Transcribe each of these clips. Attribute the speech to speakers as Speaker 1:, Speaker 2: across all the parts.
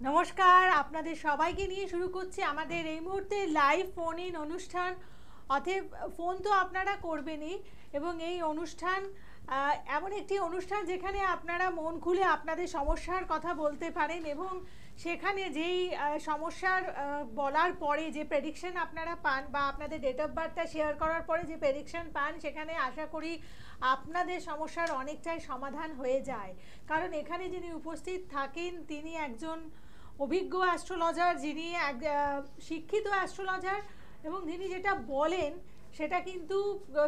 Speaker 1: নমস্কার, আপনাদের সবাইকে নিয়ে শুরু করছি আমাদের এই মুহূর্তে লাইভ ফোন ইন অনুষ্ঠান। অতএব ফোন তো আপনারা করবেনই এবং এই অনুষ্ঠান এমন একটি অনুষ্ঠান যেখানে আপনারা মন খুলে আপনাদের সমস্যার কথা বলতে পারেন এবং সেখানে যেই সমস্যার বলার পরে যে প্রেডিকশন আপনারা পান বা আপনাদের ডেট অফ বার্থটা শেয়ার করার পরে যে প্রেডিকশন পান, সেখানে আশা করি আপনাদের সমস্যার অনেকটাই সমাধান হয়ে যায়। কারণ এখানে যিনি উপস্থিত থাকেন তিনি একজন অভিজ্ঞ অ্যাস্ট্রোলজার, যিনি শিক্ষিত অ্যাস্ট্রোলজার এবং তিনি যেটা বলেন সেটা কিন্তু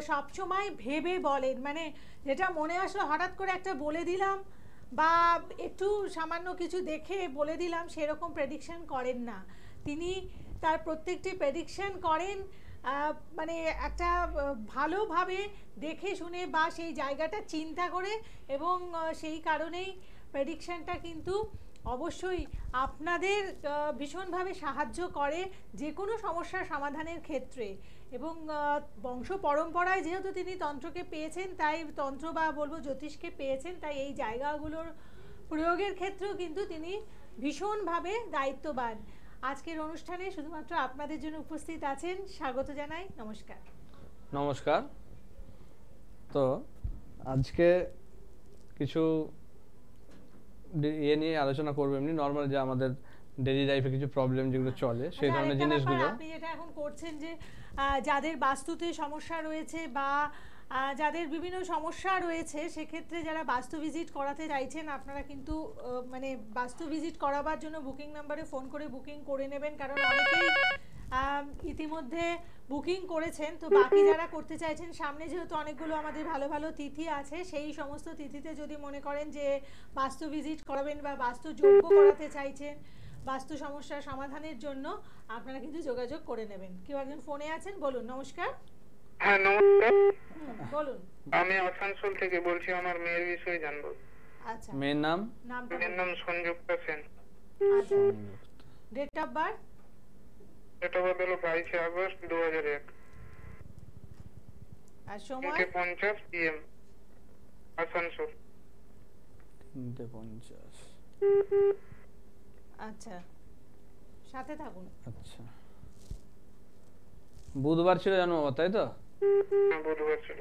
Speaker 1: সবসময় ভেবে বলেন। মানে যেটা মনে আসলো হঠাৎ করে একটা বলে দিলাম বা একটু সামান্য কিছু দেখে বলে দিলাম সেরকম প্রেডিকশন করেন না। তিনি তার প্রত্যেকটি প্রেডিকশন করেন মানে একটা ভালোভাবে দেখে শুনে বা সেই জায়গাটা চিন্তা করে এবং সেই কারণেই প্রেডিকশনটা কিন্তু অবশ্যই আপনাদের ভীষণভাবে সাহায্য করে যে কোনো সমস্যার সমাধানের ক্ষেত্রে। এবং বংশ পরম্পরায় যেহেতু তিনি তন্ত্রকে পেয়েছেন, তাই তন্ত্র বা বলবো জ্যোতিষকে পেয়েছেন, তাই এই জায়গাগুলোর প্রয়োগের ক্ষেত্রেও কিন্তু তিনি ভীষণভাবে দায়িত্ববান। আজকের অনুষ্ঠানে শুধুমাত্র আপনাদের জন্য উপস্থিত আছেন, স্বাগত জানাই। নমস্কার।
Speaker 2: নমস্কার। তো আজকে কিছু ইয়ে নিয়ে আলোচনা করবো, এমনি নর্মাল যে আমাদের ডেইলি লাইফে কিছু প্রবলেম যেগুলো চলে সেই ধরনের জিনিসগুলো।
Speaker 1: আপনি যেটা এখন করছেন যে যাদের বাস্তুতে সমস্যা রয়েছে বা যাদের বিভিন্ন সমস্যা রয়েছে, সেক্ষেত্রে যারা বাস্তু ভিজিট করাতে চাইছেন আপনারা কিন্তু মানে বাস্তু ভিজিট করাবার জন্য বুকিং নাম্বারে ফোন করে বুকিং করে নেবেন, কারণ অনেকেই ইতিমধ্যে বুকিং করেছেন। তো বাকি যারা করতে চাইছেন, সামনে যেহেতু অনেকগুলো আমাদের ভালো ভালো তিথি আছে, সেই সমস্ত তিথিতে যদি মনে করেন যে বাস্তু ভিজিট করাবেন বা বাস্তু যোগ্য করাতে চাইছেন বাস্তু সমস্যার সমাধানের জন্য, আপনারা কিন্তু যোগাযোগ করে নেবেন। কেউ একজন ফোনে আছেন, বলুন। নমস্কার।
Speaker 3: হ্যাঁ নমস্কার,
Speaker 1: বলুন।
Speaker 3: আমি আসানসোল থেকে বলছি, আমার মেয়ের বিষয়ে জানবো।
Speaker 1: আচ্ছা,
Speaker 2: মেয়ের নাম?
Speaker 3: মেয়ের নাম সঞ্জুক্তা সেন।
Speaker 1: আচ্ছা, date of birth?
Speaker 3: Date of birth হলো 22 আগস্ট 2001।
Speaker 1: আর সময়?
Speaker 3: 50 PM, আসানসোল।
Speaker 2: 50।
Speaker 1: আচ্ছা, সাথে থাকুন।
Speaker 2: আচ্ছা, বুধবার ছিল জন্ম, তাই তো?
Speaker 3: হ্যাঁ, বুধবার ছিল।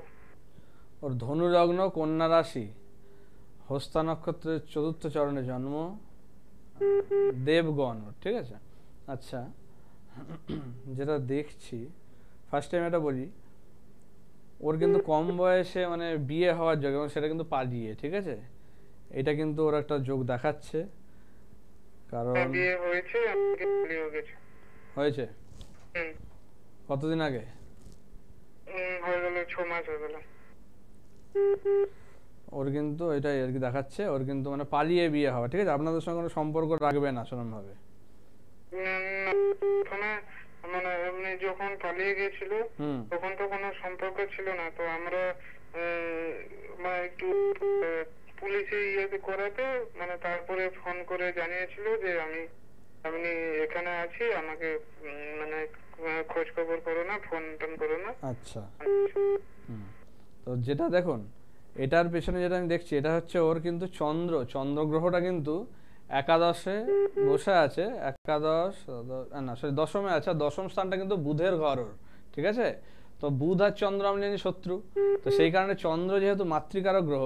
Speaker 2: ওর ধনু লগ্ন, কন্যা রাশি, হস্তা নক্ষত্রের 4র্থ চরণে জন্ম, দেবগণ, ঠিক আছে। আচ্ছা, যেটা দেখছি ফার্স্ট টাইম এটা বলি, ওর কিন্তু কম বয়সে মানে বিয়ে হওয়ার যোগ, এবং সেটা কিন্তু পালিয়ে, ঠিক আছে। এটা কিন্তু ওর একটা যোগ দেখাচ্ছে, কারণ
Speaker 3: বিয়ে হয়েছে, আমাকে বিয়ে হয়েছে।
Speaker 2: হয়েছে কতদিন আগে?
Speaker 3: হয়ে গেল 6 মাস হয়ে গেল।
Speaker 2: ওর কিন্তু এটাই আর কি দেখাচ্ছে, ওর কিন্তু মানে পালিয়ে বিয়ে হওয়া, ঠিক আছে। আপনাদের সঙ্গে কোনো সম্পর্ক রাখবে না সেরকম ভাবে।
Speaker 3: মানে এমনি যখন পালিয়ে গেছিল তখন তো কোনো সম্পর্ক ছিল না। তো আমরা মানে একটু পুলিশে ইয়েতে করাতে, মানে তারপরে ফোন করে জানিয়েছিল যে আমি এখানে আছি, আমাকে মানে খোঁজ খবর করো না, ফোন টোন করো না।
Speaker 2: আচ্ছা, তো যেটা দেখুন এটার পেছনে যেটা আমি দেখছি, এটা হচ্ছে ওর কিন্তু চন্দ্র গ্রহটা কিন্তু একাদশে বসে আছে, একাদশ না সরি দশমে আছে। দশম স্থানটা কিন্তু বুধের ঘর ওর, ঠিক আছে। তো বুধ আর চন্দ্র আমরা জানি শত্রু, তো সেই কারণে চন্দ্র যেহেতু মাতৃকারক গ্রহ,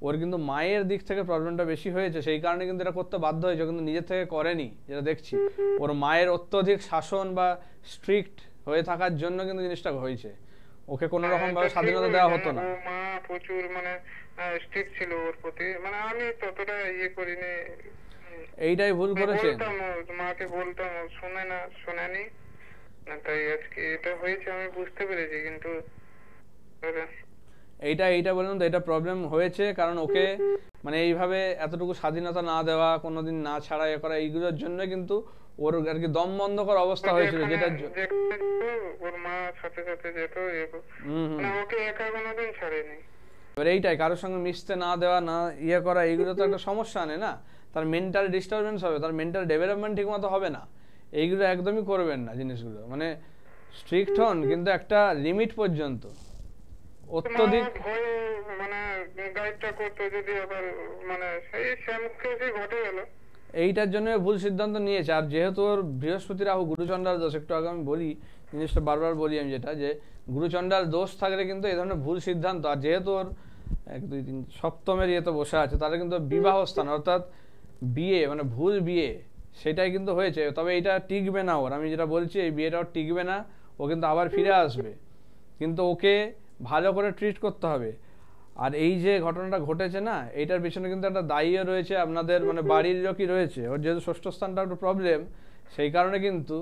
Speaker 2: ওর কিন্তু মায়ের দিক থেকে প্রবলেমটা বেশি হয়েছে, সেই কারণে কিন্তু এটা করতে বাধ্য হয়েছে, কিন্তু নিজের থেকে করেনি। যেটা দেখছি ওর মায়ের অত্যধিক শাসন বা স্ট্রিক্ট হয়ে থাকার জন্য কিন্তু জিনিসটা হয়েছে। ওকে কোনো রকম ভাবে স্বাধীনতা দেওয়া হতো না।
Speaker 3: মা প্রচুর মানে স্ট্রিক্ট ছিল ওর প্রতি, মানে আমি ততটা ইয়ে করিনি।
Speaker 2: এইটাই ভুল করেছেন।
Speaker 3: মাকে বলতাম, শোনেনি, তাই আজকে এটা হয়েছে আমি বুঝতে পেরেছি। কিন্তু
Speaker 2: এইটা বলুন তো, এটা প্রবলেম হয়েছে কারণ ওকে মানে এইভাবে এতটুকু স্বাধীনতা না দেওয়া, কোনোদিন না ছাড়া এ করা, এইগুলোর জন্য কিন্তু ওর আর কি দম বন্ধ করার অবস্থা হয়েছিল। যেটা
Speaker 3: ওর মা সাথে সাথে যেত, ওকে একা কোনোদিন ছাড়েনি।
Speaker 2: এবার এইটাই কারোর সঙ্গে মিশতে না দেওয়া, না ইয়ে করা, এইগুলো তো একটা সমস্যা আনে না। তার মেন্টাল ডিস্টারবেন্স হবে, তার মেন্টাল ডেভেলপমেন্ট ঠিক মতো হবে না। এইগুলো একদমই করবেন না জিনিসগুলো, মানে স্ট্রিক্ট হন কিন্তু একটা লিমিট পর্যন্ত। অত্যধিক
Speaker 3: মানে গাইডটা করতে যদি আবার মানে সেই ঘটে গেল।
Speaker 2: এইটার জন্য ভুল সিদ্ধান্ত নিয়েছে। আর যেহেতু ওর বৃহস্পতি রাহু গুরুচণ্ডাল দোষ, একটু আগে আমি বলি জিনিসটা, বারবার বলি আমি যেটা, যে গুরুচণ্ডাল দোষ থাকলে কিন্তু এই ধরনের ভুল সিদ্ধান্ত, আর যেহেতু ওর 1 2 3 সপ্তমের ইয়েতে বসে আছে, তাহলে কিন্তু বিবাহ স্থান অর্থাৎ বিয়ে মানে ভুল বিয়ে সেটাই কিন্তু হয়েছে। তবে এটা টিকবে না ওর, আমি যেটা বলছি এই বিয়েটা ওর টিকবে না, ও কিন্তু আবার ফিরে আসবে, কিন্তু ওকে ভালো করে ট্রিট করতে হবে। আর এই যে ঘটনাটা ঘটেছে না, এইটার পিছনে কিন্তু একটা দায়ীও রয়েছে আপনাদের মানে বাড়ির লোকই রয়েছে। ওর যেহেতু ষষ্ঠ স্থানটা একটু প্রবলেম, সেই কারণে কিন্তু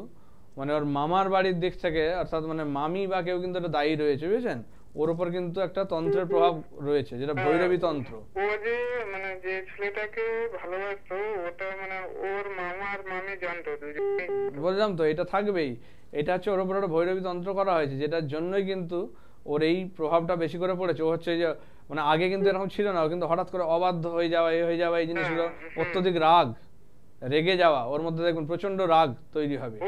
Speaker 2: মানে ওর মামার বাড়ির দিক থেকে অর্থাৎ মানে মামি বা কেউ কিন্তু একটা দায়ী রয়েছে, বুঝেছেন? ওর উপর কিন্তু একটা তন্ত্রের প্রভাব রয়েছে, যেটা ভৈরবী তন্ত্র।
Speaker 3: ও যে মানে যে ছেলেটাকে ভালোবাসতো ওটা মানে ওর মামা আর মামি জানতো দুজনেই।
Speaker 2: বললাম তো এটা থাকবেই, এটা হচ্ছে ওর উপর একটা ভৈরবী তন্ত্র করা হয়েছে, যেটার জন্যই কিন্তু ওর এই প্রভাবটা বেশি করে পড়েছে। ও হচ্ছে যে মানে আগে কিন্তু এরকম ছিল না, ও কিন্তু হঠাৎ করে অবাধ্য হয়ে যাওয়া, এই হয়ে যাওয়া, এই জিনিসগুলো, অত্যধিক রাগ, রেগে যাওয়া, ওর মধ্যে দেখুন প্রচন্ড রাগ তৈরি হবে।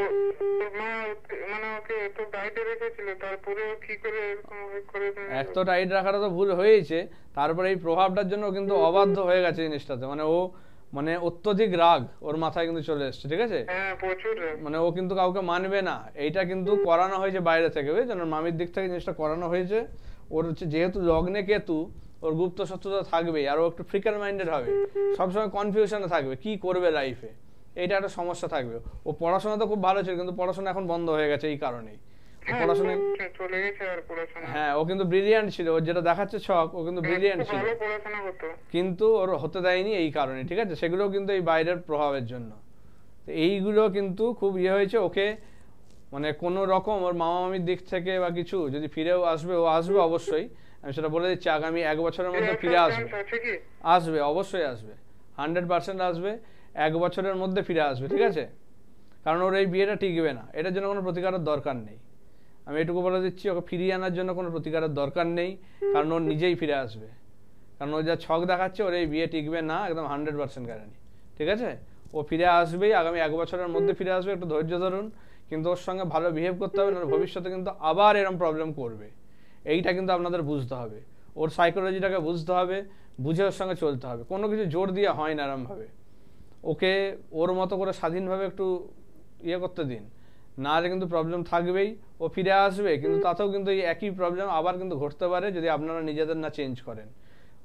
Speaker 3: মানে ওকে এত টাইটে রেখেছিল, তারপরে কি করে এরকম করে
Speaker 2: এত টাইট রাখাটা তো ভুল হয়েছে, তারপরে এই প্রভাবটার জন্য কিন্তু অবাধ্য হয়ে গেছে জিনিসটাতে, মানে ও মানে অত্যধিক রাগ ওর মাথায় কিন্তু চলে এসছে, ঠিক আছে? মানে ও কিন্তু কাউকে মানবে না, এইটা কিন্তু করানো হয়েছে বাইরে থেকে, বুঝছেন? ওর মামির দিক থেকে জিনিসটা করানো হয়েছে। ওর হচ্ছে যেহেতু লগ্নে কেতু, ওর গুপ্ত শত্রুতা থাকবেই, আর ও একটু ফ্রিকার মাইন্ডেড হবে, সবসময় কনফিউশনে থাকবে কি করবে লাইফে, এইটা একটা সমস্যা থাকবে। ও পড়াশোনা তো খুব ভালো ছিল, কিন্তু পড়াশোনা এখন বন্ধ হয়ে গেছে এই কারণেই। পড়াশোনা চলে গেছে আর পড়াশোনা, হ্যাঁ ও কিন্তু ব্রিলিয়ান্ট ছিল, ওর যেটা দেখাচ্ছে ছক, ও কিন্তু ব্রিলিয়ান্ট ছিল, কিন্তু ওর হতে দেয়নি এই কারণে, ঠিক আছে? সেগুলো কিন্তু এই বাইরের প্রভাবের জন্য। তো এইগুলো কিন্তু খুব ইয়ে হয়েছে। ওকে মানে কোনো রকম ওর মামা মামির দিক থেকে বা কিছু যদি ফিরেও আসবে, ও আসবে অবশ্যই, আমি সেটা বলে দিচ্ছি, আগামী 1 বছরের মধ্যে ফিরে আসবে, আসবে অবশ্যই আসবে, 100% আসবে, 1 বছরের মধ্যে ফিরে আসবে, ঠিক আছে? কারণ ওর এই বিয়েটা টিকবে না, এটার জন্য কোনো প্রতিকারের দরকার নেই, আমি এটুকু বলে দিচ্ছি। ওকে ফিরিয়ে আনার জন্য কোনো প্রতিকারের দরকার নেই, কারণ ওর নিজেই ফিরে আসবে, কারণ ও যা ছক দেখাচ্ছে ওর এই বিয়ে টিকবে না, একদম 100% গ্যারান্টি, ঠিক আছে? ও ফিরে আসবেই, আগামী 1 বছরের মধ্যে ফিরে আসবে, একটু ধৈর্য ধরুন, কিন্তু ওর সঙ্গে ভালো বিহেভ করতে হবে, না ভবিষ্যতে কিন্তু আবার এরকম প্রবলেম করবে, এইটা কিন্তু আপনাদের বুঝতে হবে। ওর সাইকোলজিটাকে বুঝতে হবে, বুঝে ওর সঙ্গে চলতে হবে, কোনো কিছু জোর দিয়ে হয় না এরমভাবে। ওকে ওর মতো করে স্বাধীনভাবে একটু ইয়ে করতে দিন, না হলে কিন্তু প্রবলেম থাকবেই। ও ফিরে আসবে, কিন্তু তাতেও কিন্তু এই একই প্রবলেম আবার কিন্তু ঘটতে পারে যদি আপনারা নিজেদের না চেঞ্জ করেন।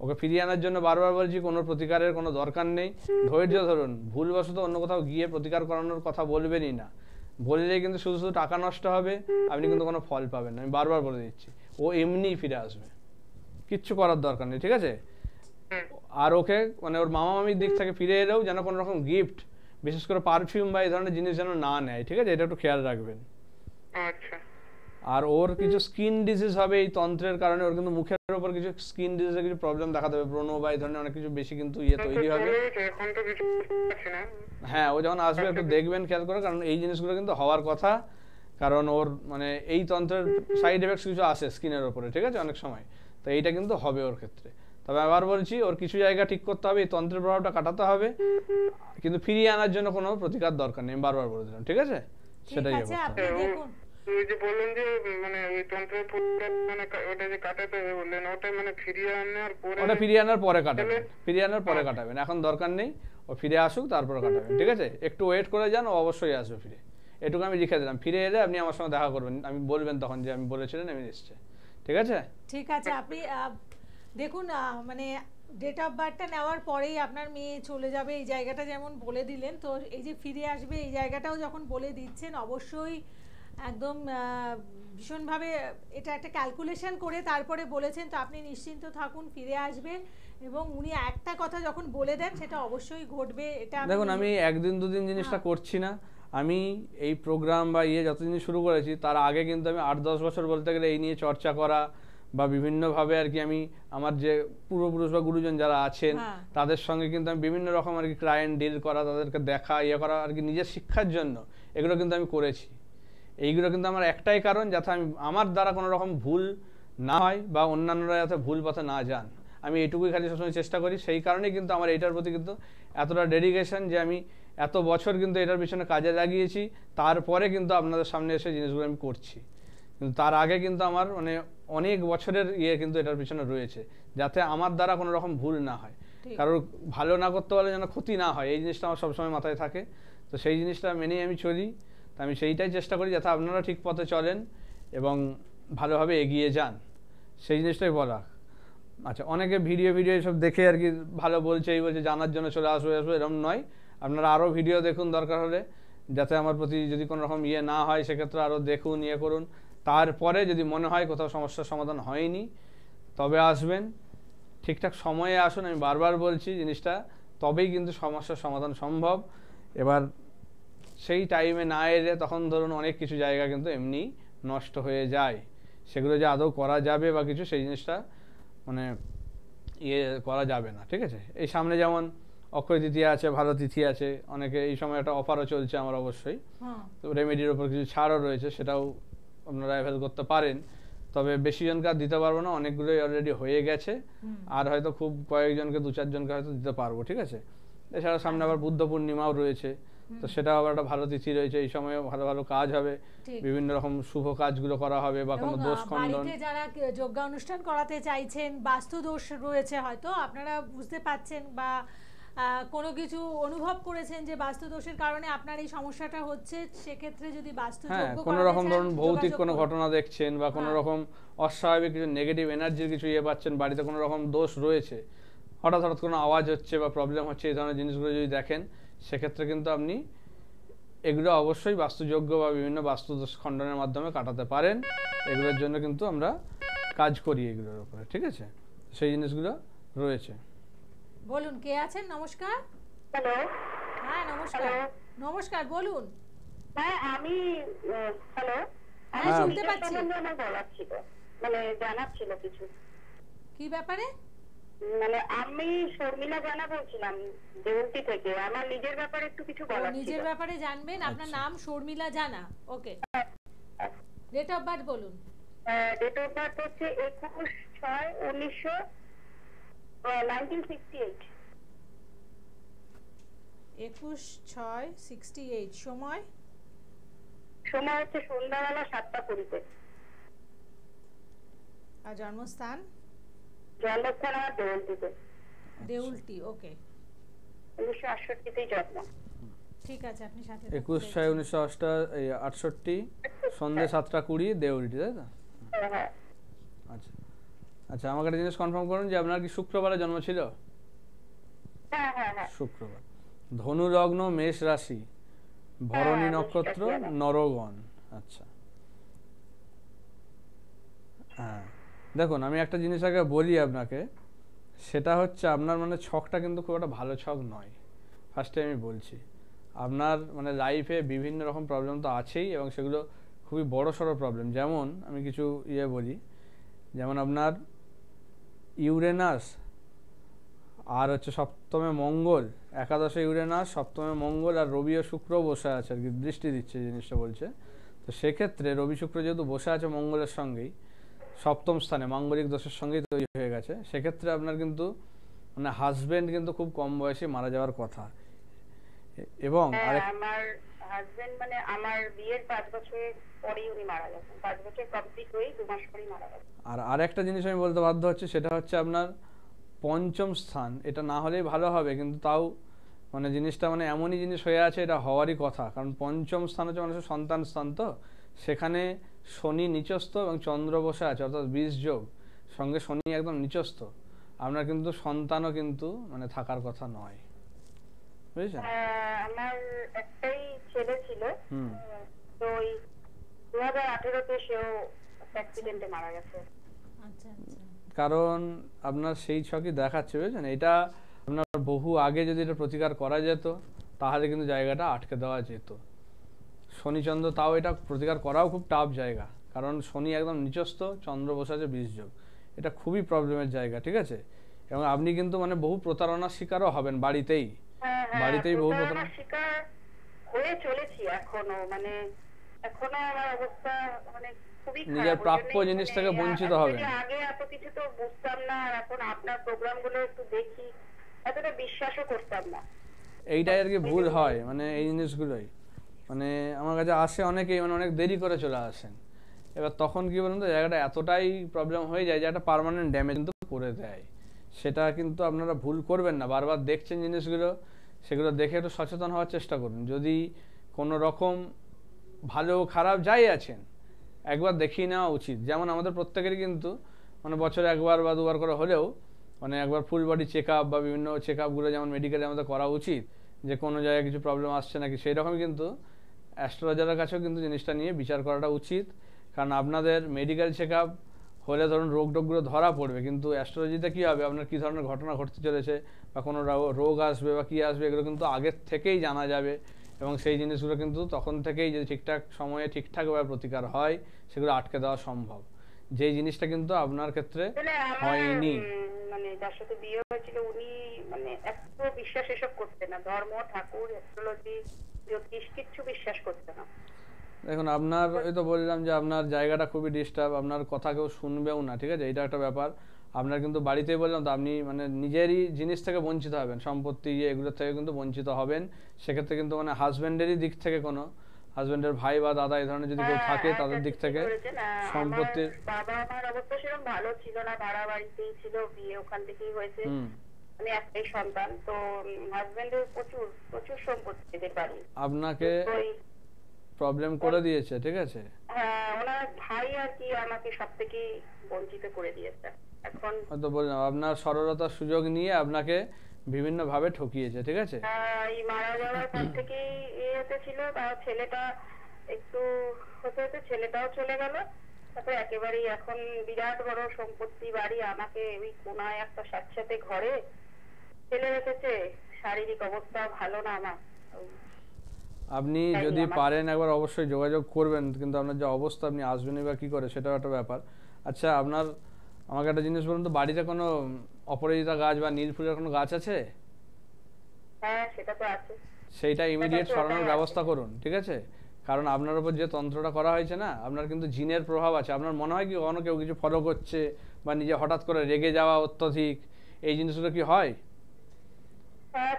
Speaker 2: ওকে ফিরিয়ে আনার জন্য বারবার বলছি, কোনো প্রতিকারের কোনো দরকার নেই, ধৈর্য ধরুন। ভুলবশত অন্য কোথাও গিয়ে প্রতিকার করানোর কথা বলবেনই না, বললেই কিন্তু শুধু শুধু টাকা নষ্ট হবে, আপনি কিন্তু কোনো ফল পাবেন না, আমি বারবার বলে দিচ্ছি। ও এমনিই ফিরে আসবে, কিচ্ছু করার দরকার নেই, ঠিক আছে? আর ওকে মানে ওর মামা মামির দিক থেকে ফিরে এলেও যেন কোনো রকম গিফট, বিশেষ করে পারফিউম বা এই ধরনের জিনিস যেন না নেয়, ঠিক আছে? এটা একটু খেয়াল রাখবেন। আচ্ছা। আর ওর কিছু স্কিন ডিজিজ হবে এই তন্ত্রের কারণে, ওর কিন্তু মুখের উপর কিছু স্কিন ডিজিজের কিছু প্রবলেম দেখা দেবে, ব্রণ বা এই ধরনের অনেক কিছু বেশি কিন্তু ইয়ে তৈরি হবে। এখন তো কিছু আছে না, হ্যাঁ ও যখন আসবে একটু দেখবেন খেয়াল করে, কারণ এই জিনিসগুলো কিন্তু হওয়ার কথা, কারণ ওর মানে এই তন্ত্রের সাইড এফেক্টস কিছু আসে স্কিনের উপরে, ঠিক আছে? অনেক সময় তো এইটা কিন্তু হবে ওর ক্ষেত্রে। তবে আবার বলছি, ওর কিছু জায়গা ঠিক করতে হবে, এই তন্ত্রের প্রভাবটা কাটাতে হবে, কিন্তু ফিরিয়ে আনার জন্য কোনো প্রতিকার দরকার নেই, বারবার বলে দিলাম, ঠিক আছে? সেটাই দেখুন। ওই যে বললেন যে মানে ওই তন্ত্রের প্রতিকার মানে ওটা যে কাটাতে বললেন, ওটা মানে ফিরিয়ে আনার পরে, ওটা ফিরিয়ে আনার পরে কাটাবেন, ফিরিয়ে আনার পরে কাটাবেন, এখন দরকার নেই, ও ফিরে আসুক তারপরে কাটাবেন, ঠিক আছে? একটু ওয়েট করে যান, ও অবশ্যই আসবে ফিরে, এটুকু আমি লিখে দিলাম। ফিরে এলে আপনি আমার সঙ্গে দেখা করবেন, আমি বলবেন তখন যে আমি বলেছিলেন আমি এসেছি, ঠিক আছে? ঠিক আছে। আপনি দেখুন মানে ডেট অফ বার্থটা নেওয়ার পরেই আপনার মেয়ে চলে যাবে, এই জায়গাটা যেমন বলে দিলেন, তো এই যে ফিরে আসবে এই জায়গাটাও যখন বলে দিচ্ছেন, অবশ্যই একদম ভীষণভাবে এটা একটা ক্যালকুলেশন করে তারপরে বলেছেন, তো আপনি নিশ্চিন্ত থাকুন, ফিরে আসবে। এবং উনি একটা কথা যখন বলে দেন সেটা অবশ্যই ঘটবে। এটা দেখুন, আমি একদিন দুদিন জিনিসটা করছি না, আমি এই প্রোগ্রাম বা যতদিন শুরু করেছি তার আগে কিন্তু আমি 8-10 বছর বলতে গেলে এই নিয়ে চর্চা করা বা বিভিন্নভাবে আর কি আমি আমার যে পূর্বপুরুষ বা গুরুজন যারা আছেন তাদের সঙ্গে কিন্তু আমি বিভিন্ন রকম আর কি ক্লায়েন্ট ডিল করা, তাদেরকে দেখা করা আর কি নিজের শিক্ষার জন্য, এগুলো কিন্তু আমি করেছি। এইগুলো কিন্তু আমার একটাই কারণ, যাতে আমি আমার দ্বারা কোনো রকম ভুল না হয় বা অন্যান্যরা যাতে ভুল পথে না যান, আমি এইটুকুই খালি সবসময় চেষ্টা করি। সেই কারণেই কিন্তু আমার এইটার প্রতি কিন্তু এতটা ডেডিকেশন, যে আমি এত বছর কিন্তু এটার পিছনে কাজে লাগিয়েছি, তারপরে কিন্তু আপনাদের সামনে এসে জিনিসগুলো আমি করছি। কিন্তু তার আগে কিন্তু আমার মানে অনেক বছরের কিন্তু এটার পিছনে রয়েছে, যাতে আমার দ্বারা কোনো রকম ভুল না হয়। কারোর ভালো না করতে পারলে যেন ক্ষতি না হয়, এই জিনিসটা আমার সবসময় মাথায় থাকে। তো সেই জিনিসটা মেনেই আমি চলি। তো আমি সেইটাই চেষ্টা করি যাতে আপনারা ঠিক পথে চলেন এবং ভালোভাবে এগিয়ে যান, সেই জিনিসটাই বলা। আচ্ছা, অনেকে ভিডিও এসব দেখে আর কি ভালো বলছে, এই বলছে জানার জন্য চলে আসবো এরকম নয়। আপনারা আরও ভিডিও দেখুন দরকার হলে, যাতে আমার প্রতি যদি কোনো রকম না হয় সেক্ষেত্রে আরও দেখুন, করুন। তারপরে যদি মনে হয় কোথাও সমস্যার সমাধান হয়নি তবে আসবেন, ঠিকঠাক সময়ে আসুন। আমি বারবার বলছি জিনিসটা, তবেই কিন্তু সমস্যার সমাধান সম্ভব। এবার সেই টাইমে না এলে তখন ধরুন অনেক কিছু জায়গা কিন্তু এমনি নষ্ট হয়ে যায়, সেগুলো যে আদৌ করা যাবে বা কিছু, সেই জিনিসটা মানে করা যাবে না। ঠিক আছে, এই সামনে যেমন অক্ষয় তৃতীয়া আছে, ভালো তিথি আছে, অনেকে এই সময় একটা অফারও চলছে আমার অবশ্যই, তো রেমেডির ওপর কিছু ছাড়ও রয়েছে, সেটাও আপনারা অ্যাভেল করতে পারেন। তবে বেশি জনকে আর দিতে পারবো না, অনেকগুলোই অলরেডি হয়ে গেছে, আর হয়তো খুব কয়েকজনকে 2-4 জনকে হয়তো দিতে পারবো। ঠিক আছে, এছাড়া সামনে আবার বুদ্ধ পূর্ণিমাও রয়েছে, তো সেটাও আবার একটা ভালো তিথি রয়েছে, এই সময় ভালো ভালো কাজ হবে, বিভিন্ন রকম শুভ কাজগুলো করা হবে বা কোনো দোষ খণ্ডন।
Speaker 1: বাড়িতে যারা যজ্ঞ অনুষ্ঠান করাতে চাইছেন, বাস্তু দোষ রয়েছে হয়তো আপনারা বুঝতে পাচ্ছেন বা কোনো কিছু অনুভব করেছেন যে বাস্তু দোষের কারণে আপনার এই সমস্যাটা হচ্ছে, সেক্ষেত্রে যদি বাস্তু যোগ্য
Speaker 2: কোনো রকম ধরুন ভৌতিক কোনো ঘটনা দেখছেন বা কোনো রকম অস্বাভাবিক কিছু নেগেটিভ এনার্জির কিছু পাচ্ছেন, বাড়িতে কোনো রকম দোষ রয়েছে, হঠাৎ কোনো আওয়াজ হচ্ছে বা প্রবলেম হচ্ছে, এই ধরনের জিনিসগুলো যদি দেখেন, সেক্ষেত্রে কিন্তু আপনি এগুলো অবশ্যই বাস্তুযোগ্য বা বিভিন্ন বাস্তু দোষ খণ্ডনের মাধ্যমে কাটাতে পারেন। এগুলোর জন্য কিন্তু আমরা কাজ করি এগুলোর উপরে। ঠিক আছে, সেই জিনিসগুলো রয়েছে।
Speaker 1: বলুন, কে আছেন? নমস্কার।
Speaker 4: হ্যালো।
Speaker 1: হ্যাঁ নমস্কার। নমস্কার, বলুন।
Speaker 4: হ্যাঁ আমি হ্যালো,
Speaker 1: আমি শুনতে পাচ্ছি।
Speaker 4: আমার বলার ছিল, মানে জানার ছিল কিছু।
Speaker 1: কি ব্যাপারে?
Speaker 4: মানে আমি শর্মিলা জানা বলছিলাম দেউলটি থেকে। আমার নিজের ব্যাপারে একটু কিছু বলার ছিল।
Speaker 1: নিজের ব্যাপারে জানবেন? আপনার নাম শর্মিলা জানা? ওকে, ডেট অফ বার্থ বলুন।
Speaker 4: ডেট অফ বার্থ হচ্ছে 21/6/1968।
Speaker 1: 21/6/68। সময়
Speaker 4: হচ্ছে সন্ধ্যাবেলা 7টা 20-তে।
Speaker 1: আর জন্মস্থান?
Speaker 4: জন্মস্থান আমার দেউলটিতে।
Speaker 1: দেউলটি, ওকে।
Speaker 4: 1968-তেই জন্ম।
Speaker 1: ঠিক আছে, আপনি সাথে
Speaker 2: 21/6/1968 সন্ধ্যে 7টা 20 দেউলটি, তাই তো?
Speaker 4: হ্যাঁ।
Speaker 2: আচ্ছা আচ্ছা, আমাকে একটা জিনিস কনফার্ম করুন যে আপনার কি শুক্রবারে জন্ম ছিল?
Speaker 4: হ্যাঁ হ্যাঁ হ্যাঁ,
Speaker 2: শুক্রবার। ধনু লগ্ন, মেষ রাশি, ভরণী নক্ষত্র, নরগণ। আচ্ছা, হ্যাঁ দেখুন, আমি একটা জিনিস আগে বলি আপনাকে, সেটা হচ্ছে আপনার মানে ছকটা কিন্তু খুব একটা ভালো ছক নয়। ফার্স্টে আমি বলছি, আপনার মানে লাইফে বিভিন্ন রকম প্রবলেম তো আছেই, এবং সেগুলো খুবই বড় সড়ো প্রবলেম। যেমন আমি কিছু বলি, যেমন আপনার ইউরেনাস আর হচ্ছে সপ্তমে মঙ্গল, একাদশে ইউরেনাস, সপ্তমে মঙ্গল আর রবি ও শুক্র বসে আছে আর কি, দৃষ্টি দিচ্ছে জিনিসটা বলছে। তো সেক্ষেত্রে রবি শুক্র যেহেতু বসে আছে মঙ্গলের সঙ্গেই, সপ্তম স্থানে মাঙ্গলিক দোষের সঙ্গেই তৈরি হয়ে গেছে, সেক্ষেত্রে আপনার কিন্তু মানে হাজবেন্ড কিন্তু খুব কম বয়সে মারা যাওয়ার কথা। এবং
Speaker 4: আমার হাজবেন্ড মানে আমার বিয়ের 5 বছর পরেই উনি মারা গেছেন। 5 বছর কমপ্লিট হয়ে 2 মাস পরেই মারা গেছেন।
Speaker 2: আর আরেকটা জিনিস আমি বলতে বাধ্য হচ্ছে, সেটা হচ্ছে আপনার পঞ্চম স্থান। এটা না হলেই ভালো হবে, কিন্তু তাও মানে জিনিসটা মানে এমনই জিনিস হয়ে আছে, এটা হওয়ারই কথা। কারণ পঞ্চম স্থান হচ্ছে মানুষের সন্তান স্থান, তো সেখানে শনি নিচস্থ এবং চন্দ্র বসে আছে, অর্থাৎ 20 যোগ, সঙ্গে শনি একদম নিচস্থ। আপনার কিন্তু সন্তানও কিন্তু মানে থাকার কথা নয়, বুঝেছেন?
Speaker 4: আমার একটাই ছেলে ছিল, তো ওই 2018-তে সেও অ্যাক্সিডেন্টে মারা গেছে।
Speaker 1: আচ্ছা আচ্ছা,
Speaker 2: কারণ আপনার সেই ছকই দেখাচ্ছে, বুঝেছেন? এটা আপনার বহু আগে যদি এটা প্রতিকার করা যেত, তাহলে কিন্তু জায়গাটা আটকে দেওয়া যেত। শনিচন্দ্র, তাও এটা প্রতিকার করাও খুব টাফ জায়গা, কারণ শনি একদম নিচস্থ, চন্দ্র বসে আছে 20 যোগ, এটা খুবই প্রবলেমের জায়গা। ঠিক আছে, এবং আপনি কিন্তু মানে বহু প্রতারণার শিকারও হবেন বাড়িতেই, বহু প্রতারণার
Speaker 4: শিকার হয়ে চলেছি এখনো। মানে এখনো আমার অবস্থা মানে খুবই খারাপ।
Speaker 2: নিজের প্রাপ্য জিনিস থেকে বঞ্চিত হবেন।
Speaker 4: আগে এত কিছু তো বুঝতাম না, আর এখন আপনার প্রোগ্রামগুলো একটু দেখি, এতটা বিশ্বাসও করতাম না।
Speaker 2: এইটাই আর কি ভুল হয়, মানে এই জিনিসগুলোই মানে আমার কাছে আসে অনেকেই, মানে অনেক দেরি করে চলে আসেন। এবার তখন কি বলুন তো, জায়গাটা এতটাই প্রবলেম হয়ে যায় যে একটা পার্মানেন্ট ড্যামেজ কিন্তু করে দেয়। সেটা কিন্তু আপনারা ভুল করবেন না। বারবার দেখছেন জিনিসগুলো, সেগুলো দেখে একটু সচেতন হওয়ার চেষ্টা করুন। যদি কোনো রকম ভালো খারাপ যাই আছেন, একবার দেখিয়ে নেওয়া উচিত। যেমন আমাদের প্রত্যেকেরই কিন্তু মানে বছরে একবার বা দুবার করে হলেও মানে একবার ফুল বডি চেক আপ বা বিভিন্ন চেক আপগুলো যেমন মেডিকেলে আমাদের করা উচিত, যে কোনো জায়গায় কিছু প্রবলেম আসছে নাকি, সেই রকমই কিন্তু অ্যাস্ট্রোলজারের কাছেও কিন্তু জিনিসটা নিয়ে বিচার করাটা উচিত। কারণ আপনাদের মেডিকেল চেক আপ হলে ধরুন রোগগুলো ধরা পড়বে, কিন্তু অ্যাস্ট্রোলজিতে কী হবে, আপনার কী ধরনের ঘটনা ঘটতে চলেছে বা কোনো রোগ আসবে বা কী আসবে, এগুলো কিন্তু আগের থেকেই জানা যাবে। এবং সেই জিনিসগুলো কিন্তু তখন থেকেই যদি ঠিকঠাক সময়ে ঠিকঠাকভাবে প্রতিকার হয়, সেগুলো আটকে দেওয়া সম্ভব। যেই জিনিসটা কিন্তু আপনার ক্ষেত্রে হয়নি।
Speaker 4: মানে যার সাথে বিয়ে হয়েছিল উনি মানে এত বিশ্বাস এসব করতে না, ধর্ম, ঠাকুর, অ্যাস্ট্রোলজি, জ্যোতিষ কিচ্ছু বিশ্বাস করতে না।
Speaker 2: দেখুন আপনার ওই তো বললাম যে আপনার জায়গাটা খুবই ডিস্টার্ব, আপনার কথা কেউ শুনবেও না, ঠিক আছে, এটা একটা ব্যাপার। আপনার কিন্তু বাড়িতেই বললাম তো, আপনি মানে নিজেরই জিনিস থেকে বঞ্চিত হবেন, সম্পত্তি এগুলোর থেকে কিন্তু বঞ্চিত হবেন। সেক্ষেত্রে কিন্তু মানে হাজব্যান্ডেরই দিক থেকে, কোনো হাজব্যান্ডের ভাই বা দাদা এই ধরনের যদি কেউ থাকে তাদের দিক থেকে সম্পত্তির।
Speaker 4: বাবা আমার অবস্থা সেরকম ভালো ছিল না, ভাড়া বাড়িতেই ছিল, বিয়ে ওখান থেকেই হয়েছে, আমি একটাই সন্তান। তো হাজব্যান্ডের প্রচুর প্রচুর সম্পত্তি এদের বাড়ি,
Speaker 2: আপনাকে প্রবলেম করে দিয়েছে, ঠিক আছে।
Speaker 4: হ্যাঁ, ওনার ভাই আর কি আমাকে সবথেকে বঞ্চিত করে দিয়েছে। এখন
Speaker 2: তো বললাম আপনার সরলতার সুযোগ নিয়ে আপনাকে বিভিন্ন ভাবে ঠকিয়েছে, ঠিক আছে।
Speaker 4: এই মারা যাওয়ার পর থেকেই এতে ছিল, তার ছেলেটা একটু হতে হতে ছেলেটাও চলে গেল। তারপরে একেবারেই এখন বিরাট বড় সম্পত্তি, বাড়ি, আমাকে ওই কোনায় একটা স্যাঁতস্যাঁতে ঘরে ফেলে রেখেছে। শারীরিক অবস্থা ভালো না আমার।
Speaker 2: আপনি যদি পারেন একবার অবশ্যই যোগাযোগ করবেন, কিন্তু আপনার যে অবস্থা আপনি আসবেনই বা কী করে, সেটাও একটা ব্যাপার। আচ্ছা আপনার আমাকে একটা জিনিস বলুন তো, বাড়িতে কোনো অপরাজিতা গাছ বা নীল ফুলের কোনো গাছ আছে?
Speaker 4: হ্যাঁ, সেটা তো আছে।
Speaker 2: সেইটা ইমিডিয়েট সরানোর ব্যবস্থা করুন, ঠিক আছে। কারণ আপনার উপর যে তন্ত্রটা করা হয়েছে না, আপনার কিন্তু জিনের প্রভাব আছে। আপনার মনে হয় কি কখনো কেউ কিছু ফলো করছে বা নিজে হঠাৎ করে রেগে যাওয়া অত্যধিক, এই জিনিসগুলো কি হয়?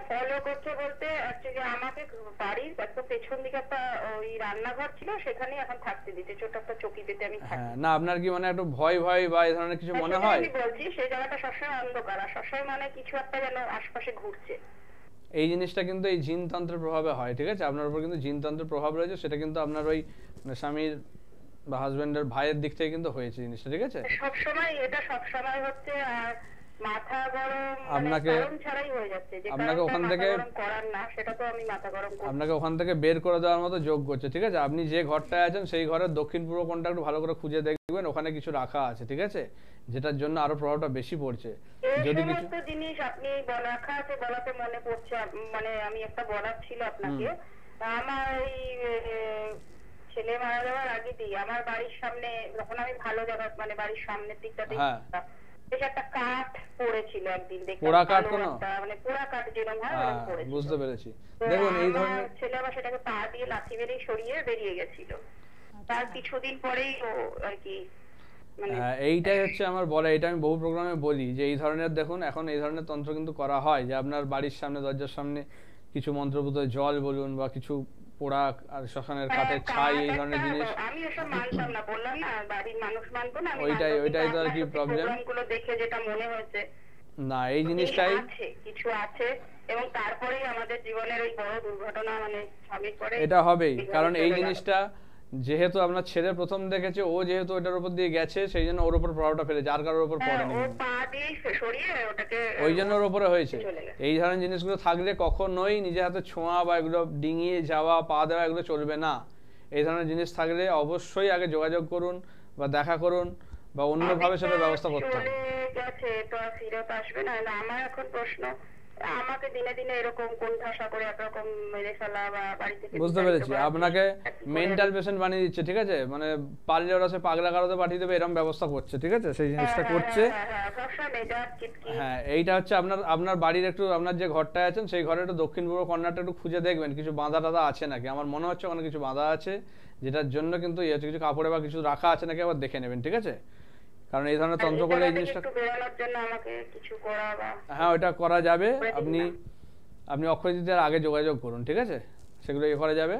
Speaker 4: ফলো করছে বলতে অ্যাকচুয়ালি আমাকে বাড়ির একদম পেছন দিকে একটা ওই রান্নাঘর ছিল, সেখানে এখন থাকতে দিতে, ছোট একটা চকি পেতে আমি থাকি।
Speaker 2: না আপনার কি মানে একটু ভয় ভয় বা এই ধরনের কিছু মনে হয়?
Speaker 4: আমি বলছি সেই জায়গাটা সবসময় অন্ধকার, আর সবসময় মানে কিছু একটা যেন আশপাশে ঘুরছে।
Speaker 2: এই জিনিসটা কিন্তু এই জিনতন্ত্রের প্রভাবে হয়, ঠিক আছে। আপনার উপর কিন্তু জিনতন্ত্রের প্রভাব রয়েছে, সেটা কিন্তু আপনার ওই স্বামীর বা হাজবেন্ডের ভাইয়ের দিক থেকে কিন্তু হয়েছে জিনিসটা, ঠিক আছে।
Speaker 4: সবসময় এটা সবসময় হচ্ছে, আর মাথা গরম
Speaker 2: আপনাকে
Speaker 4: ছাড়াই হয়ে যাচ্ছে, যে
Speaker 2: আপনাকে ওখান থেকে
Speaker 4: করার না, সেটা তো আমি মাথা গরম করছি।
Speaker 2: আপনাকে ওখান থেকে বের করে দেওয়ার মতো যোগ করছে, ঠিক আছে। আপনি যে ঘরটায় আছেন সেই ঘরের দক্ষিণ পূর্ব কোণটা একটু ভালো করে খুঁজে দেখবেন, ওখানে কিছু রাখা আছে, ঠিক আছে, যেটার জন্য আরো প্রভাবটা বেশি পড়ছে।
Speaker 4: যদি কিছু জিনিস আপনি রাখা আছে বলাতে মনে পড়ছে, মানে আমি একটা বলার ছিল আপনাকে। আমার এই ছেলে মারা যাওয়ার আগে দিয়ে আমার বাড়ির সামনে, যখন আমি ভালো জায়গা মানে বাড়ির সামনের দিকটা দেখতাম, বেশ একটা কাঠ পড়েছিল একদিন, দেখলাম পোড়া কাঠ, মানে পোড়া কাঠ যেরকম হয় ওরকম পড়েছিল।
Speaker 2: বুঝতে পেরেছি। দেখুন এই ধরনের
Speaker 4: ছেলে আবার সেটাকে পা দিয়ে লাথি মেরে সরিয়ে বেরিয়ে গেছিল। তার কিছুদিন পরেই ও আর কি
Speaker 2: এইটাই হচ্ছে আমার বলা, এটা আমি বহু প্রোগ্রামে বলি যে এই ধরনের, দেখুন এখন এই ধরনের তন্ত্র কিন্তু করা হয়, যে আপনার বাড়ির সামনে দরজার সামনে কিছু মন্ত্রপুত জল বলুন বা কিছু পোড়া আর শ্মশানের কাঠের ছাই, এই ধরনের জিনিস।
Speaker 4: আমি ওসব মানতাম না, বললাম না বাড়ির মানুষ মানতো না,
Speaker 2: ওইটাই তো আর কি প্রবলেম।
Speaker 4: গুলো দেখে যেটা মনে হয়েছে
Speaker 2: না এই জিনিসটাই
Speaker 4: কিছু আছে, এবং তারপরেই আমাদের জীবনের ওই বড় দুর্ঘটনা মানে স্বামীর পরে
Speaker 2: এটা হবেই। কারণ এই জিনিসটা যেহেতু আপনার ছেলে প্রথম দেখেছে, ও যেহেতু এটার উপর দিয়ে গেছে, সেই জন্য ওর উপর প্রভাবটা ফেলেছে, আর কারোর উপর পড়েনি, ওই জন্য ওর উপরে হয়েছে। এই ধরনের জিনিসগুলো থাকলে কখনোই নিজের হাতে ছোঁয়া বা এগুলো ডিঙিয়ে যাওয়া, পা দেওয়া, এগুলো চলবে না। এই ধরনের জিনিস থাকলে অবশ্যই আগে যোগাযোগ করুন বা দেখা করুন বা অন্যভাবে সেটা ব্যবস্থা করতে হবে।
Speaker 4: আমার এখন প্রশ্ন, আমাকে দিনে দিনে এরকম কোণঠাসা করে একরকম মেরে ফেলা বা বাড়ি থেকে,
Speaker 2: বুঝতে পেরেছি, আপনাকে মেন্টাল পেশেন্ট বানিয়ে দিচ্ছে, ঠিক আছে, মানে পারলে ওরা সে পাগলা কারোতে পাঠিয়ে দেবে, এরকম ব্যবস্থা করছে, ঠিক আছে, সেই জিনিসটা করছে। হ্যাঁ এইটা হচ্ছে আপনার বাড়ির একটু, আপনার যে ঘরটায় আছেন সেই ঘরে একটু দক্ষিণ পূর্ব কর্নারটা একটু খুঁজে দেখবেন কিছু বাঁধা টাধা আছে নাকি। আমার মনে হচ্ছে ওখানে কিছু বাঁধা আছে, যেটার জন্য কিন্তু কিছু কাপড়ে বা কিছু রাখা আছে নাকি আবার দেখে নেবেন, ঠিক আছে। কারণ এই ধরনের তন্ত্র করলে এই জিনিসটা, হ্যাঁ ওইটা করা যাবে। আপনি অক্ষয় তৃতীয়ার আগে যোগাযোগ করুন, ঠিক আছে, সেগুলো করা যাবে।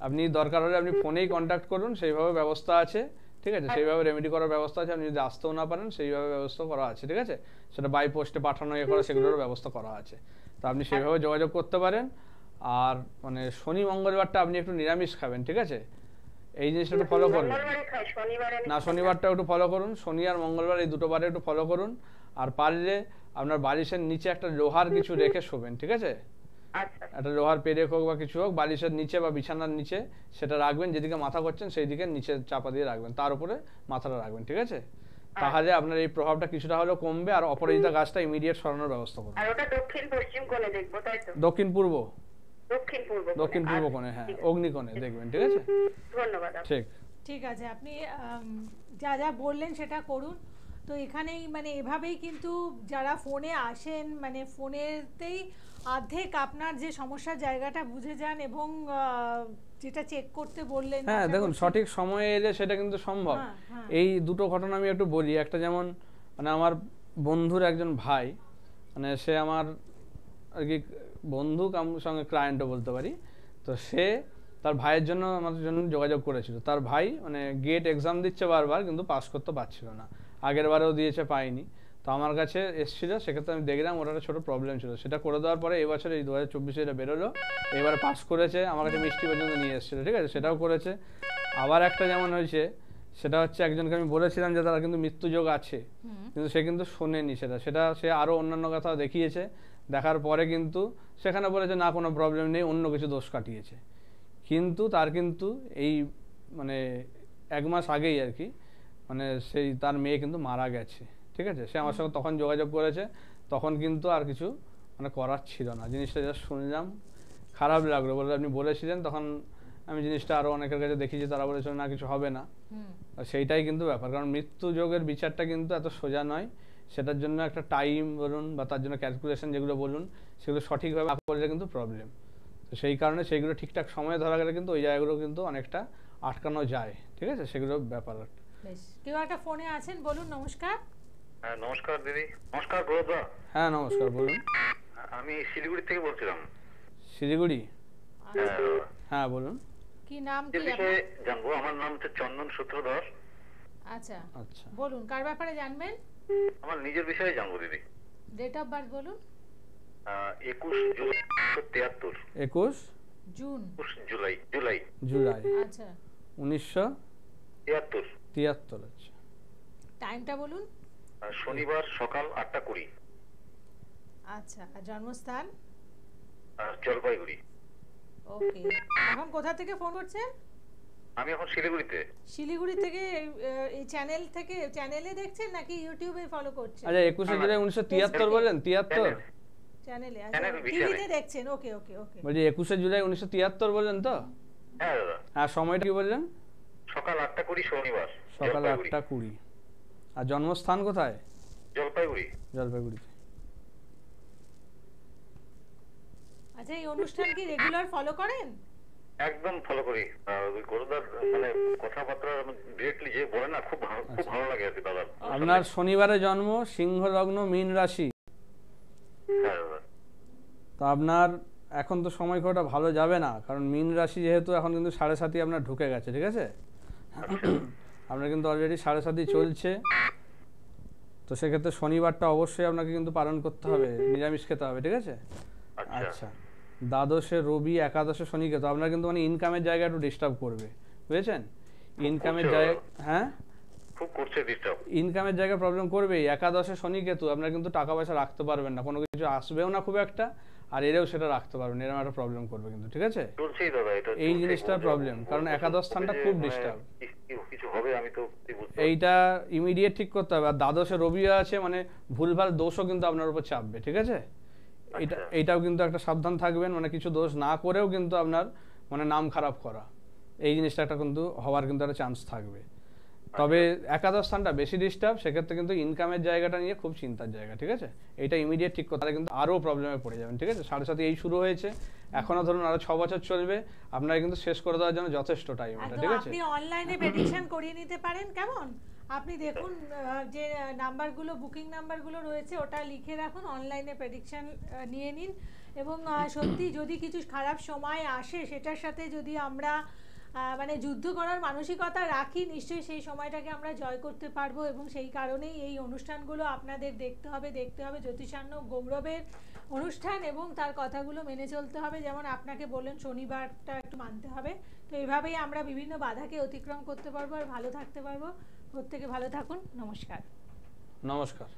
Speaker 2: আপনি দরকার হলে আপনি ফোনেই কন্ট্যাক্ট করুন, সেইভাবে ব্যবস্থা আছে, ঠিক ঠিক আছে, সেইভাবে রেমেডি করার ব্যবস্থা আছে। আপনি যদি আসতেও না পারেন সেইভাবে ব্যবস্থা করা আছে, ঠিক আছে, সেটা বাই পোস্টে পাঠানো করা সেগুলোর ব্যবস্থা করা আছে। তো আপনি সেইভাবে যোগাযোগ করতে পারেন। আর মানে শনি মঙ্গলবারটা আপনি একটু নিরামিষ খাবেন, ঠিক আছে, এই জিনিসটা একটু ফলো করবেন। না, শনিবারটা একটু ফলো করুন, শনি আর মঙ্গলবার এই দুটো বারে একটু ফলো করুন। আর পারলে আপনার বালিশের নিচে একটা লোহার কিছু রেখে শোবেন, ঠিক আছে, একটা লোহার পেরেক হোক বা কিছু হোক বালিশের নিচে বা বিছানার নিচে সেটা রাখবেন, যেদিকে মাথা করছেন সেই দিকে নিচে চাপা দিয়ে রাখবেন, তার উপরে মাথাটা রাখবেন, ঠিক আছে, তাহলে আপনার এই প্রভাবটা কিছুটা হলেও কমবে। আর অপরাজিতা গাছটা ইমিডিয়েট সরানোর ব্যবস্থা করুন।
Speaker 4: আর ওটা দক্ষিণ পশ্চিম কোণে দেখবো, তাই তো?
Speaker 2: দক্ষিণ পূর্ব
Speaker 4: দক্ষিণ পূর্ব
Speaker 2: কোণে, হ্যাঁ, অগ্নিকোণে দেখবেন, ঠিক আছে।
Speaker 4: ধন্যবাদ।
Speaker 1: ঠিক আছে, আপনি যা যা বললেন সেটা করুন। তো এখানেই মানে এভাবেই কিন্তু যারা ফোনে আসেন মানে ফোনেতেই অর্ধেক আপনার যে সমস্যার জায়গাটা বুঝে যান এবং যেটা চেক করতে বললেন।
Speaker 2: হ্যাঁ দেখুন, সঠিক সময়ে এলে সেটা কিন্তু সম্ভব। এই দুটো ঘটনা আমি একটু বলি। একটা যেমন মানে আমার বন্ধুর একজন ভাই, মানে সে আমার আর কি বন্ধু সঙ্গে ক্লায়েন্টও বলতে পারি। তো সে তার ভাইয়ের জন্য আমাদের জন্য যোগাযোগ করেছিল। তার ভাই মানে গেট এক্সাম দিচ্ছে বারবার, কিন্তু পাস করতে পারছিল না, আগের বারেও দিয়েছে পায়নি। তো আমার কাছে এসেছিল, সেক্ষেত্রে আমি দেখলাম ওর একটা ছোটো প্রবলেম ছিল, সেটা করে দেওয়ার পরে এবছর এই 2024 এটা বেরোলো, এবারে পাস করেছে, আমার কাছে মিষ্টি পর্যন্ত নিয়ে এসেছিলো, ঠিক আছে, সেটাও করেছে। আবার একটা যেমন হয়েছে, সেটা হচ্ছে একজনকে আমি বলেছিলাম যে তারা কিন্তু মৃত্যুযোগ আছে, কিন্তু সে কিন্তু শোনেনি সেটা সে আরও অন্যান্য কথা দেখিয়েছে, দেখার পরে কিন্তু সেখানে বলেছে না কোনো প্রবলেম নেই, অন্য কিছু দোষ কাটিয়েছে। কিন্তু তার কিন্তু এই মানে 1 মাস আগেই আর কি মানে সেই তার মেয়ে কিন্তু মারা গেছে, ঠিক আছে। সে আমার সঙ্গে তখন যোগাযোগ করেছে, তখন কিন্তু আর কিছু মানে করার ছিল না। জিনিসটা যা শুনলাম খারাপ লাগলো, বলে আপনি বলেছিলেন, তখন আমি জিনিসটা আরও অনেকের কাছে দেখি যে তারা বলেছিল না কিছু হবে না। সেইটাই কিন্তু ব্যাপার, কারণ মৃত্যু যোগের বিচারটা কিন্তু এত সোজা নয়। সেটার জন্য একটা টাইম বলুন বা তার জন্য ক্যালকুলেশন যেগুলো বলুন সেগুলো সঠিকভাবে না করলে কিন্তু প্রবলেম। তো সেই কারণে সেইগুলো ঠিকঠাক সময়ে ধরা গেলে কিন্তু ওই জায়গাগুলো কিন্তু অনেকটা আটকানো যায়, ঠিক আছে, সেগুলো ব্যাপার।
Speaker 1: কেউ একটা ফোনে আছেন, বলুন। নমস্কার।
Speaker 5: হ্যাঁ নমস্কার দিদি। নমস্কার বড়দা।
Speaker 2: হ্যাঁ নমস্কার, বলুন।
Speaker 5: আমি শিলিগুড়ি থেকে বলছিলাম।
Speaker 2: শিলিগুড়ি? হ্যাঁ বলুন।
Speaker 1: কি নাম কি
Speaker 5: আপনার? জানবো, আমার নাম হচ্ছে চন্দন সূত্রধর।
Speaker 1: আচ্ছা
Speaker 2: আচ্ছা,
Speaker 1: বলুন কার ব্যাপারে জানবেন?
Speaker 5: আমার নিজের বিষয়ে জানবো দিদি।
Speaker 1: ডেট অফ বার্থ বলুন।
Speaker 5: 21 জুলাই 1973।
Speaker 2: 21
Speaker 5: জুলাই।
Speaker 2: আচ্ছা, 1973। আচ্ছা,
Speaker 1: টাইমটা বলুন।
Speaker 5: শনিবার সকাল 8:20।
Speaker 1: আচ্ছা, আর জন্মস্থান?
Speaker 5: জলপাইগুড়ি।
Speaker 1: ওকে, এখন কোথা থেকে ফোন করছেন?
Speaker 5: আমি এখন শিলিগুড়িতে।
Speaker 1: শিলিগুড়ি থেকে এই চ্যানেলে দেখছেন নাকি ইউটিউবে ফলো করছেন?
Speaker 2: আচ্ছা, 21 জুলাই 1973 বলেন? 73
Speaker 1: চ্যানেলে, আচ্ছা টিভিতে দেখছেন। ওকে ওকে ওকে,
Speaker 2: বলছি 21 জুলাই 1973 বলেন তো?
Speaker 5: হ্যাঁ দাদা।
Speaker 2: আর সময়টা কি বললেন?
Speaker 5: সকাল 8:20 শনিবার।
Speaker 2: সকাল 8:20। আর জন্মস্থান কোথায়?
Speaker 5: জলপাইগুড়িতে।
Speaker 1: আচ্ছা, এই অনুষ্ঠান কি রেগুলার ফলো করেন?
Speaker 5: একদম ফলো করি। ওই গরুদার মানে কথাবার্তা ডিরেক্টলি যে বলে না, খুব ভালো লাগে আর কি দাদা।
Speaker 2: আপনার শনিবারে জন্ম, সিংহ লগ্ন, মীন রাশি।
Speaker 5: হ্যাঁ দাদা।
Speaker 2: তো আপনার এখন তো সময় খুব একটা ভালো যাবে না, কারণ মীন রাশি যেহেতু এখন কিন্তু 7.5 আপনার ঢুকে গেছে, ঠিক আছে, আপনার কিন্তু অলরেডি 7.5 চলছে। তো সেক্ষেত্রে শনিবারটা অবশ্যই আপনাকে কিন্তু পালন করতে হবে, নিরামিষ খেতে হবে, ঠিক আছে। আচ্ছা, দ্বাদশে রবি, একাদশে শনিকে, তো আপনার কিন্তু মানে ইনকামের জায়গা একটু ডিস্টার্ব করবে, বুঝেছেন, ইনকামের জায়গা। হ্যাঁ,
Speaker 5: খুব করছে ডিস্টার্ব,
Speaker 2: ইনকামের জায়গায় প্রবলেম করবেই। একাদশে শনি কেতু, আপনার কিন্তু টাকা পয়সা রাখতে পারবেন না, কোনো কিছু আসবেও না খুব একটা, আর এরেও সেটা রাখতে পারবেন, এরকম একটা প্রবলেম করবে কিন্তু, ঠিক আছে। এই জিনিসটা প্রবলেম, কারণ একাদশ স্থানটা খুব ডিস্টার্ব,
Speaker 5: কিছু হবে আমি তো
Speaker 2: এইটা ইমিডিয়েট ঠিক করতে হবে। আর দ্বাদশে রবিও আছে, মানে ভুলভাল দোষও কিন্তু আপনার উপর চাপবে, ঠিক আছে। এইটাও কিন্তু একটা সাবধান থাকবেন, মানে কিছু দোষ না করেও কিন্তু আপনার মানে নাম খারাপ করা, এই জিনিসটা একটা কিন্তু হওয়ার কিন্তু একটা চান্স থাকবে। তবে একাদশ স্থানটা বেশি ডিস্টার্ব, সেক্ষেত্রে কিন্তু ইনকামের জায়গাটা নিয়ে খুব চিন্তার জায়গা, ঠিক আছে। এইটা ইমিডিয়েট ঠিক করতে, তাহলে কিন্তু আরও প্রবলেমে পড়ে যাবেন, ঠিক আছে। 7.5 এই শুরু হয়েছে, এখনো ধরুন আরো 6 বছর চলবে, আপনারা কিন্তু শেষ করে দেওয়ার জন্য যথেষ্ট টাইম এটা, ঠিক আছে।
Speaker 1: আপনি অনলাইনে প্রেডিকশন করিয়ে নিতে পারেন, কেমন? আপনি দেখুন যে নাম্বারগুলো, বুকিং নাম্বারগুলো রয়েছে, ওটা লিখে রাখুন, অনলাইনে প্রেডিকশন নিয়ে নিন। এবং সত্যি যদি কিছু খারাপ সময় আসে, সেটার সাথে যদি আমরা মানে যুদ্ধ করার মানসিকতা রাখি, নিশ্চয়ই সেই সময়টাকে আমরা জয় করতে পারবো। এবং সেই কারণেই এই অনুষ্ঠানগুলো আপনাদের দেখতে হবে জ্যোতিষার্ণব গৌরবের অনুষ্ঠান, এবং তার কথাগুলো মেনে চলতে হবে। যেমন আপনাকে বললেন শনিবারটা একটু মানতে হবে। তো এইভাবেই আমরা বিভিন্ন বাধাকে অতিক্রম করতে পারবো আর ভালো থাকতে পারবো। প্রত্যেকে ভালো থাকুন। নমস্কার।
Speaker 2: নমস্কার।